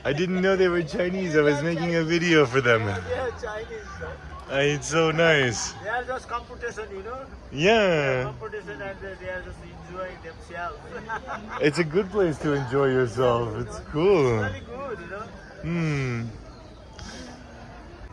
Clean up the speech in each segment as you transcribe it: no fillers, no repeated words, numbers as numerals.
I didn't know they were Chinese. I was making a video for them. Yeah, Chinese. It's so nice. They are just competition, you know. Yeah. Competition, and they are just enjoying themselves. It's a good place to enjoy yourself. It's cool. Very good, you know.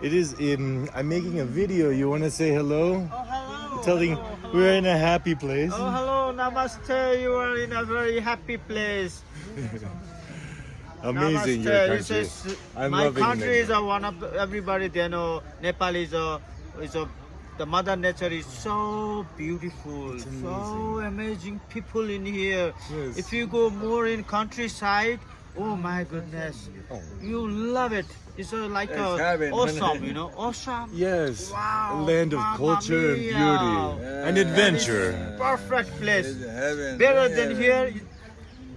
It is. I'm making a video. You want to say hello? Oh, hello. Telling hello, hello. we're in a happy place. Oh, hello, namaste. You are in a very happy place. Amazing, Namaste. your It country. says, I'm my loving country is Nepal. one of everybody they know. Nepal is the mother nature is so beautiful, so amazing people in here. Yes. If you go more in countryside, oh my goodness, you love it. It's like It's heaven. awesome, you know, awesome. Yes, Wow, a land of Mamma culture and mia. beauty and adventure. Perfect place. It's heaven. Better than here.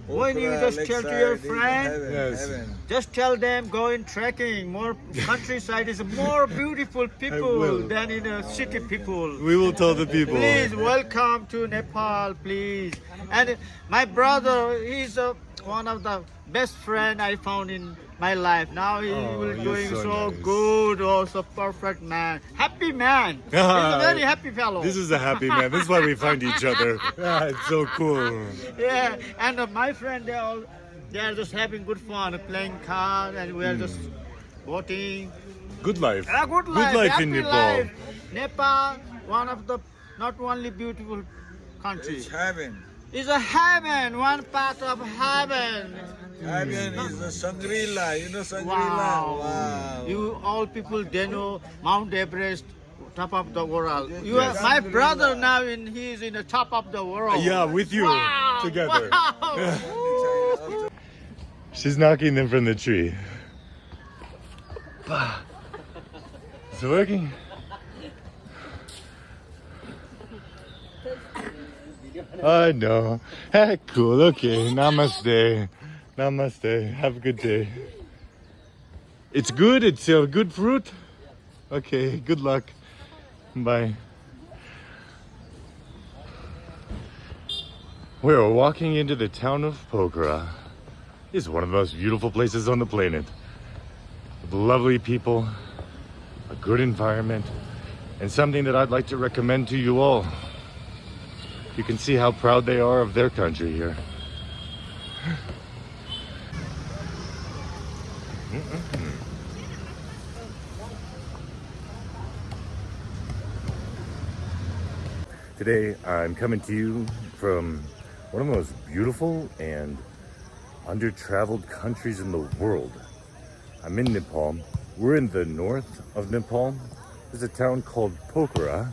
When you Pokhara, just tell to your lakeside, friend, heaven, Yes. heaven. just tell them go in trekking. More countryside is more beautiful people will. than in a city people. We will tell the people. Please welcome to Nepal, please. And my brother, he's one of the best friend I found in my life. Now he Oh, will you're doing so so nice. good, also perfect man, happy man. He's a very happy fellow. This is a happy man. This is why we find each other. Ah, it's so cool. Yeah, and my friend, they are just having good fun, playing cards, and we are just boating. Good life. A good life, happy in Nepal. life. Nepal, one of the not only beautiful countries. It's heaven. It's a heaven, one part of heaven. Heaven is the Shangri-La. You know Shangri-La? Wow. Wow. You all people, they know Mount Everest, top of the world. You Yes. are my brother now, he is in the top of the world. Yeah, with you Wow. together. Wow. She's knocking them from the tree. Is it working? I know. Cool. Okay. Namaste. Namaste. Have a good day. It's good. It's a good fruit. Okay. Good luck. Bye. We're walking into the town of Pokhara. It's one of the most beautiful places on the planet. With lovely people, a good environment, and something that I'd like to recommend to you all. You can see how proud they are of their country here. Today I'm coming to you from one of the most beautiful and under-traveled countries in the world. I'm in Nepal. We're in the north of Nepal. There's a town called Pokhara.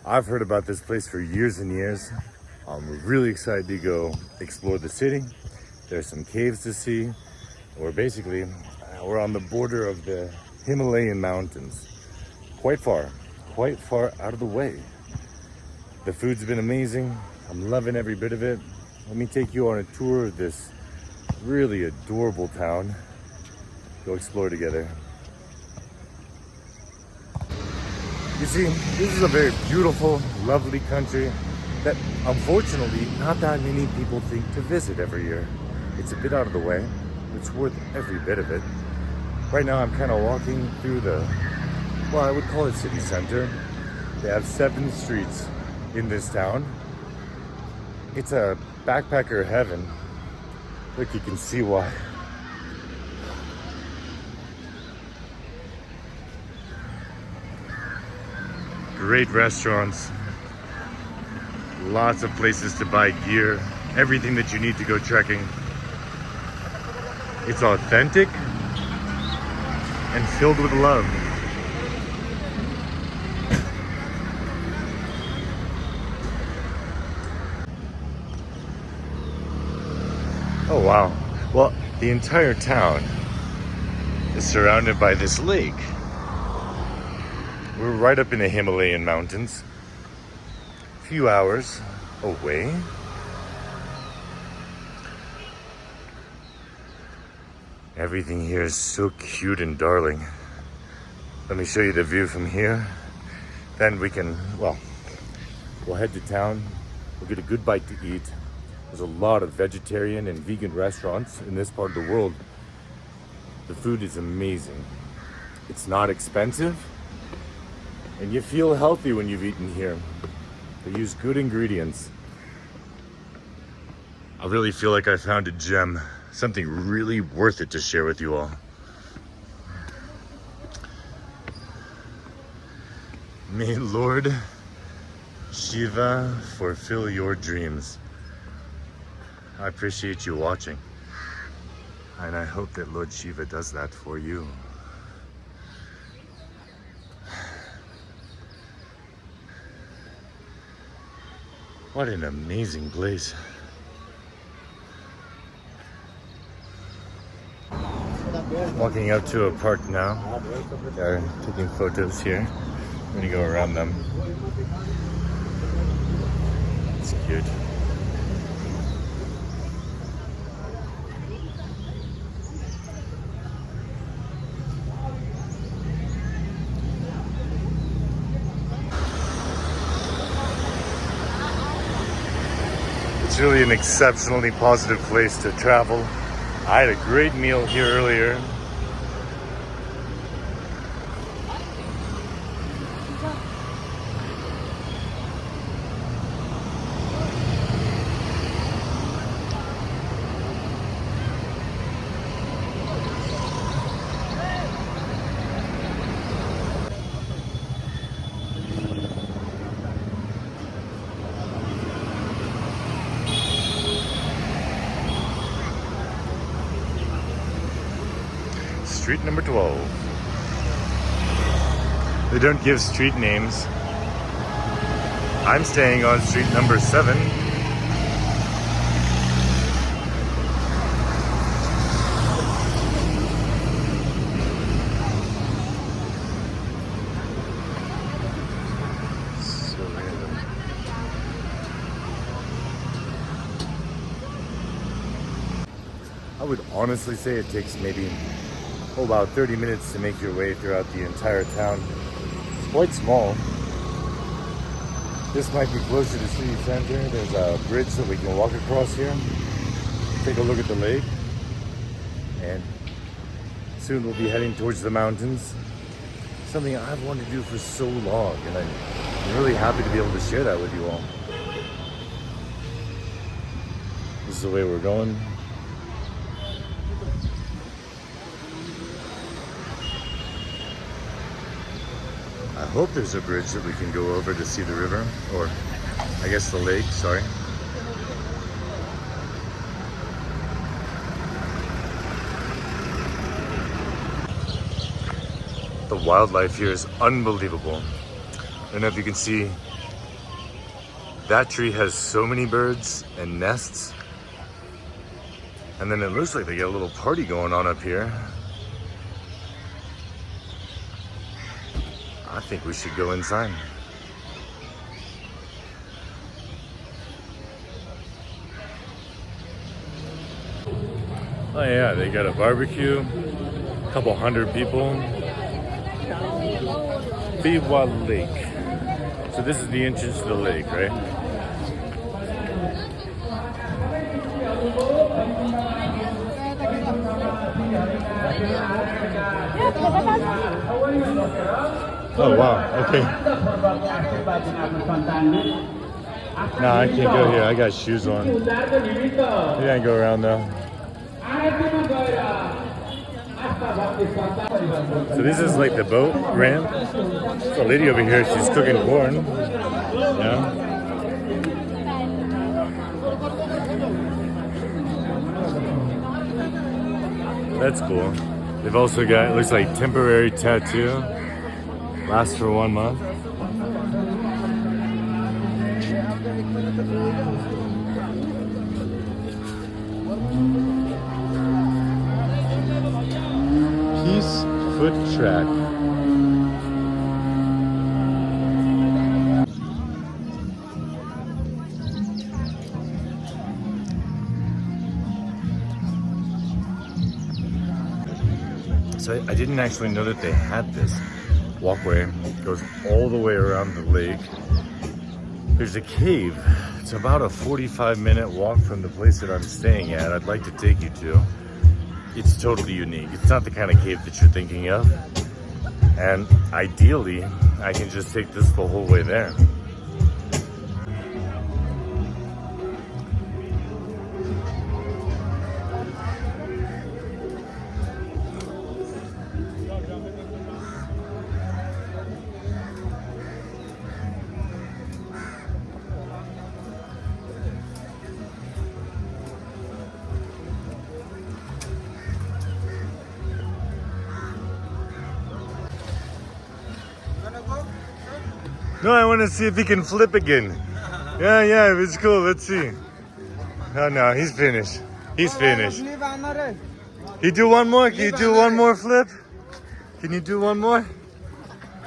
I've heard about this place for years and years. I'm really excited to go explore the city. There's some caves to see. We're on the border of the Himalayan mountains. Quite far out of the way. The food's been amazing. I'm loving every bit of it. Let me take you on a tour of this really adorable town. Go explore together. You see, this is a very beautiful, lovely country that unfortunately not that many people think to visit every year. It's a bit out of the way. It's worth every bit of it. Right now I'm kind of walking through I would call it city center. They have 7 streets in this town. It's a backpacker heaven. Look, you can see why. Great restaurants, lots of places to buy gear, everything that you need to go trekking. It's authentic and filled with love. Oh wow. Well, the entire town is surrounded by this lake. We're right up in the Himalayan mountains, a few hours away. Everything here is so cute and darling. Let me show you the view from here. Then we'll head to town. We'll get a good bite to eat. There's a lot of vegetarian and vegan restaurants in this part of the world. The food is amazing. It's not expensive, and you feel healthy when you've eaten here. They use good ingredients. I really feel like I found a gem, something really worth it to share with you all. May Lord Shiva fulfill your dreams. I appreciate you watching, and I hope that Lord Shiva does that for you. What an amazing place. Walking up to a park now. They're taking photos here. We're gonna go around them. It's cute. It's really an exceptionally positive place to travel. I had a great meal here earlier. Street number 12. They don't give street names. I'm staying on street number 7. So random. I would honestly say it takes maybe about 30 minutes to make your way throughout the entire town. It's quite small. This might be closer to city center. There's a bridge that we can walk across here. Take a look at the lake. And soon we'll be heading towards the mountains. Something I've wanted to do for so long, and I'm really happy to be able to share that with you all. This is the way we're going. I hope there's a bridge that we can go over to see the river, or I guess the lake, sorry. The wildlife here is unbelievable. I don't know if you can see, that tree has so many birds and nests. And then it looks like they got a little party going on up here. I think we should go inside. Oh yeah, they got a barbecue, a couple hundred people. Biwa Lake. So this is the entrance to the lake, right? Oh wow, okay. No, I can't go here. I got shoes on. You can't go around though. So this is like the boat ramp. There's a lady over here, she's cooking corn. Yeah. That's cool. They've also got, it looks like temporary tattoo. Lasts for 1 month. Peace Foot Track. So I didn't actually know that they had this walkway. It goes all the way around the lake. There's a cave. It's about a 45-minute walk from the place that I'm staying at. I'd like to take you to. it's totally unique. It's not the kind of cave that you're thinking of. And ideally, I can just take this the whole way there. No, I want to see if he can flip again. Yeah, it's cool. Let's see. No, he's finished. He's finished. You do one more? Can you do one more flip? Can you do one more?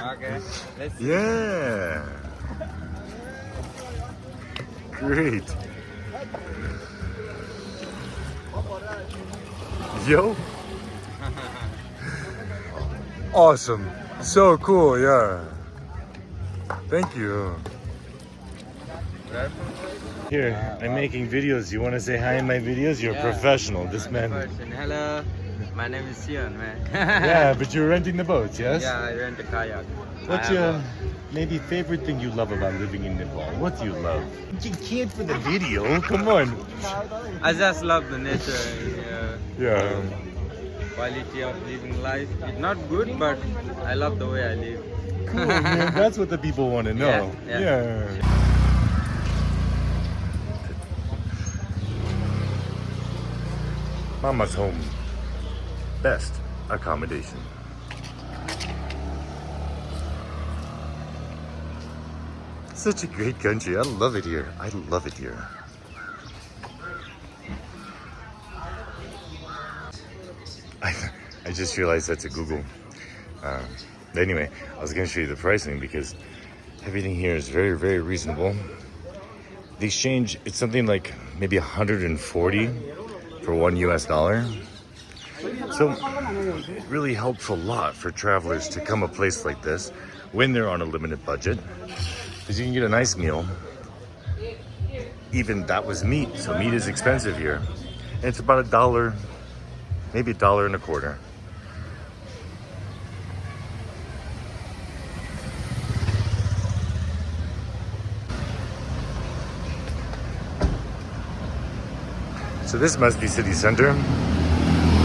Okay. Let's see. Yeah. Great. Yo. Awesome. So cool, yeah. Thank you. Here, I'm making videos. You want to say hi in my videos? You're a professional. This man. Hello, my name is Sion, man. Yeah, but you're renting the boats, yes? Yeah, I rent a kayak. What's your maybe favorite thing you love about living in Nepal? What do you love? You can't for the video. Come on. I just love the nature. Yeah. Quality of living life. It's not good, but I love the way I live. Cool, man. That's what the people want to know. Yeah. Mama's home. Best accommodation. Such a great country. I love it here. I love it here. I just realized that's a Google. Anyway, I was going to show you the pricing because everything here is very, very reasonable. The exchange, it's something like maybe 140 for $1 US. So it really helps a lot for travelers to come a place like this when they're on a limited budget, because you can get a nice meal. Even that was meat, so meat is expensive here. And it's about $1, maybe $1.25. So this must be city center,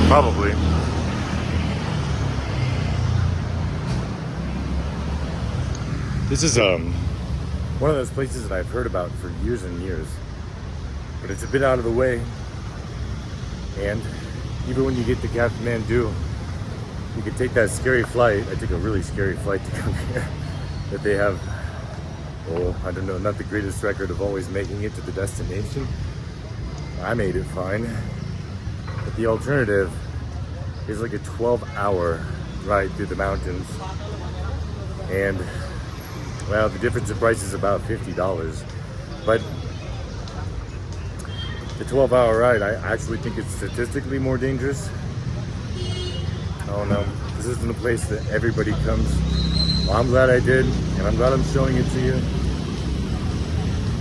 probably. This is one of those places that I've heard about for years and years, but it's a bit out of the way. And even when you get to Kathmandu, you can take that scary flight. I took a really scary flight to come here. That they have, I don't know, not the greatest record of always making it to the destination. I made it fine, but the alternative is like a 12-hour ride through the mountains, and well, the difference in price is about $50, but the 12-hour ride, I actually think it's statistically more dangerous. Oh no, this isn't a place that everybody comes. Well, I'm glad I did, and I'm glad I'm showing it to you.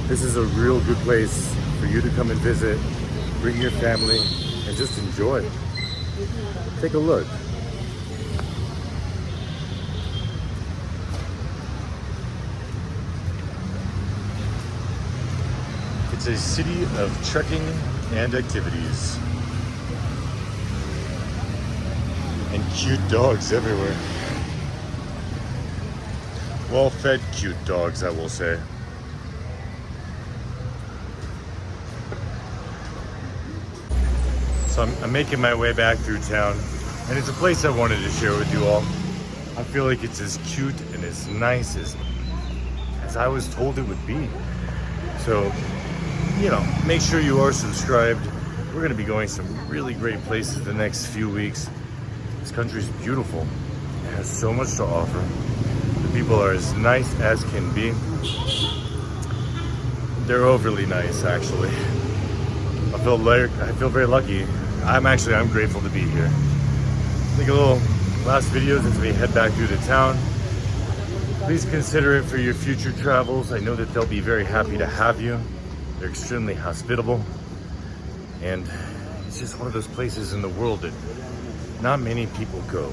This is a real good place for you to come and visit, bring your family, and just enjoy. Take a look. It's a city of trekking and activities. And cute dogs everywhere. Well-fed, cute dogs, I will say. So I'm making my way back through town, and it's a place I wanted to share with you all. I feel like it's as cute and as nice as I was told it would be. So, make sure you are subscribed. We're gonna be going some really great places the next few weeks. This country's beautiful. It has so much to offer. The people are as nice as can be. They're overly nice, actually. I feel very lucky. I'm grateful to be here. Make a little last videos as we head back through the town. Please consider it for your future travels. I know that they'll be very happy to have you. They're extremely hospitable. And it's just one of those places in the world that not many people go.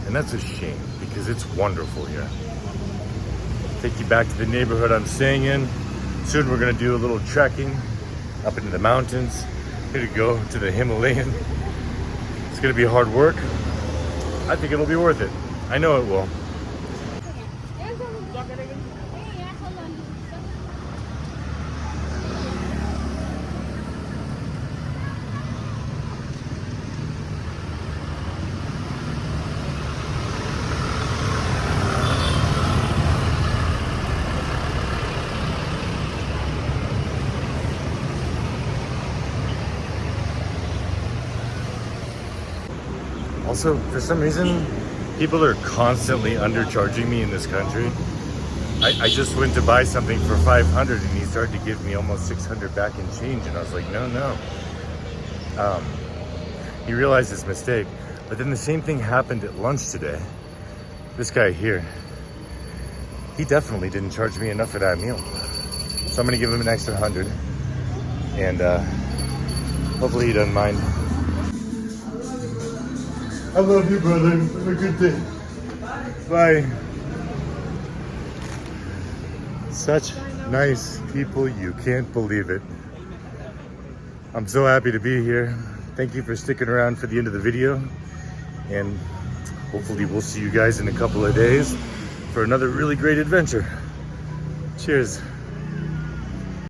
And that's a shame because it's wonderful here. Take you back to the neighborhood I'm staying in. Soon we're gonna do a little trekking up into the mountains. Here to go to the Himalayan. It's gonna be hard work. I think it'll be worth it. I know it will. Also, for some reason, people are constantly undercharging me in this country. I just went to buy something for 500 and he started to give me almost 600 back in change, and I was like, no. He realized his mistake. But then the same thing happened at lunch today. This guy here, he definitely didn't charge me enough for that meal. So I'm gonna give him an extra 100, and hopefully he doesn't mind. I love you, brother. Have a good day. Bye. Such nice people, you can't believe it. I'm so happy to be here. Thank you for sticking around for the end of the video. And hopefully we'll see you guys in a couple of days for another really great adventure. Cheers.